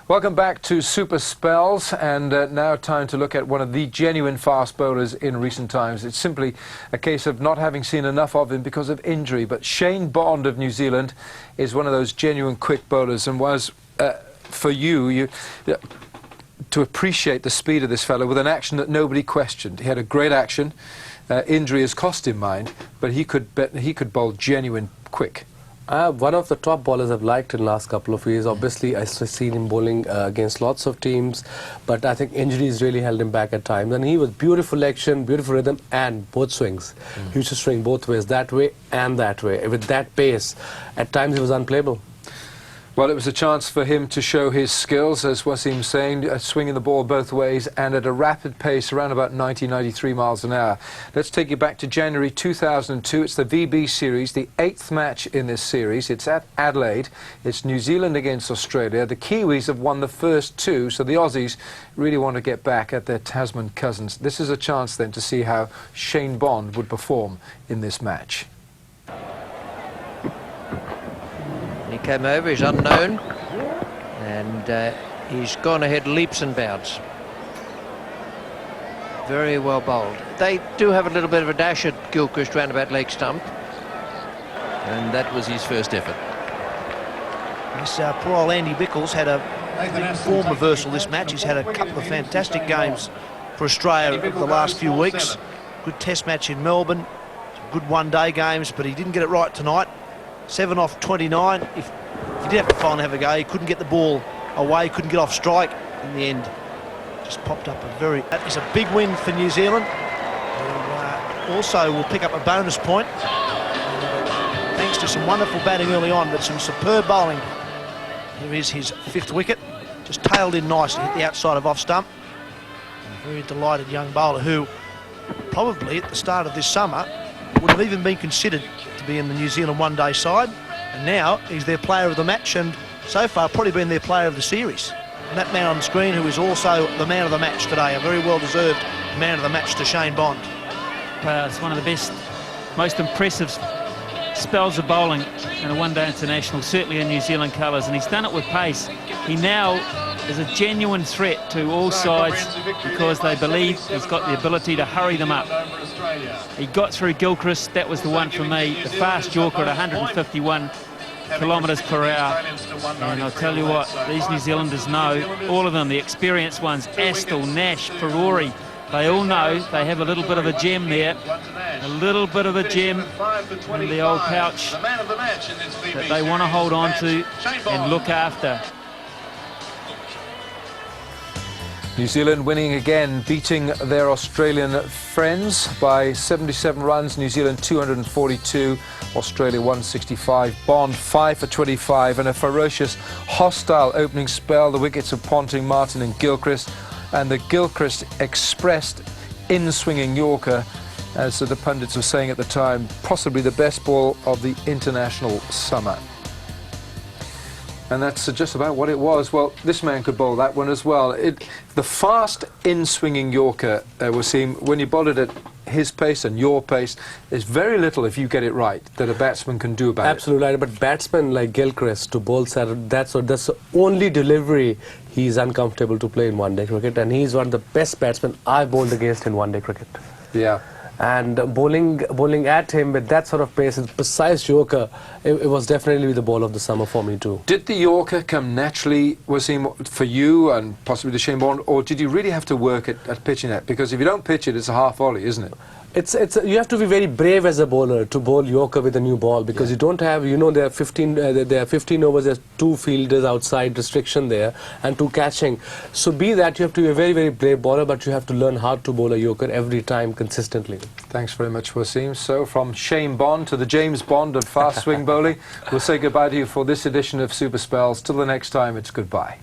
Welcome back to Super Spells, and now time to look at one of the genuine fast bowlers in recent times. It's simply a case of not having seen enough of him because of injury, but Shane Bond of New Zealand is one of those genuine quick bowlers, and was, for you to appreciate the speed of this fellow with an action that nobody questioned. He had a great action. Injury has cost him mind, but he could bowl genuine quick. One of the top bowlers I've liked in the last couple of years. Obviously, I've seen him bowling against lots of teams, but I think injuries really held him back at times. And he was beautiful action, beautiful rhythm, and both swings. He used to swing both ways, that way and that way. With that pace, at times he was unplayable. Well, it was a chance for him to show his skills, as Wasim saying, swinging the ball both ways and at a rapid pace, around about 90-93 miles an hour. Let's take you back to January 2002. It's the VB series, the 8th match in this series. It's at Adelaide. It's New Zealand against Australia. The Kiwis have won the first two, so the Aussies really want to get back at their Tasman cousins. This is a chance then to see how Shane Bond would perform in this match. He came over, he's unknown, and he's gone ahead leaps and bounds. Very well bowled. They do have a little bit of a dash at Gilchrist round about leg stump. And that was his first effort. This poor old Andy Bickles had a form reversal this match. He's had a couple of fantastic games for Australia over the last few weeks. Good test match in Melbourne, some good one-day games, but he didn't get it right tonight. 7 off 29. If he did have to finally have a go, he couldn't get the ball away, couldn't get off strike. In the end, just popped up that is a big win for New Zealand. Who also will pick up a bonus point, thanks to some wonderful batting early on, but some superb bowling. Here is his 5th wicket, just tailed in nicely, hit the outside of off stump. A very delighted young bowler who probably at the start of this summer would have even been considered to be in the New Zealand one-day side, and now he's their player of the match, and so far probably been their player of the series. And that man on the screen, who is also the man of the match today, a very well-deserved man of the match to Shane Bond. It's one of the best, most impressive spells of bowling in a one-day international, certainly in New Zealand colours, and he's done it with pace. He now is a genuine threat to all sides because they believe he's got the ability to hurry them up. He got through Gilchrist, that was the one for me, the fast Yorker at 151 kilometres per hour. And I'll tell you what, these New Zealanders know, all of them, the experienced ones, Astle, Nash, Ferrari, they all know they have a little bit of a gem there, a little bit of a gem in the old pouch that they want to hold on to and look after. New Zealand winning again, beating their Australian friends by 77 runs. New Zealand 242, Australia 165. Bond 5 for 25, and a ferocious, hostile opening spell. The wickets of Ponting, Martin and Gilchrist, and the Gilchrist expressed in-swinging Yorker, as the pundits were saying at the time, possibly the best ball of the international summer. And that's just about what it was. Well, this man could bowl that one as well. The fast in-swinging Yorker, Wasim, when you bowl it at his pace and your pace, there's very little, if you get it right, that a batsman can do about it. Absolutely right, but batsmen like Gilchrist to bowl, that's the only delivery he's uncomfortable to play in one-day cricket, and he's one of the best batsmen I've bowled against in one-day cricket. Yeah. And bowling at him with that sort of pace, and precise Yorker, it was definitely the ball of the summer for me too. Did the Yorker come naturally, Wasim, for you and possibly to Shane Bond, or did you really have to work at pitching it? Because if you don't pitch it, it's a half volley, isn't it? You have to be very brave as a bowler to bowl Yorker with a new ball, because you don't have, there are 15 overs, there's 2 fielders outside restriction there and 2 catching. So be that, you have to be a very, very brave bowler, but you have to learn how to bowl a Yorker every time consistently. Thanks very much, Wasim. So from Shane Bond to the James Bond of fast swing bowling, we'll say goodbye to you for this edition of Super Spells. Till the next time, it's goodbye.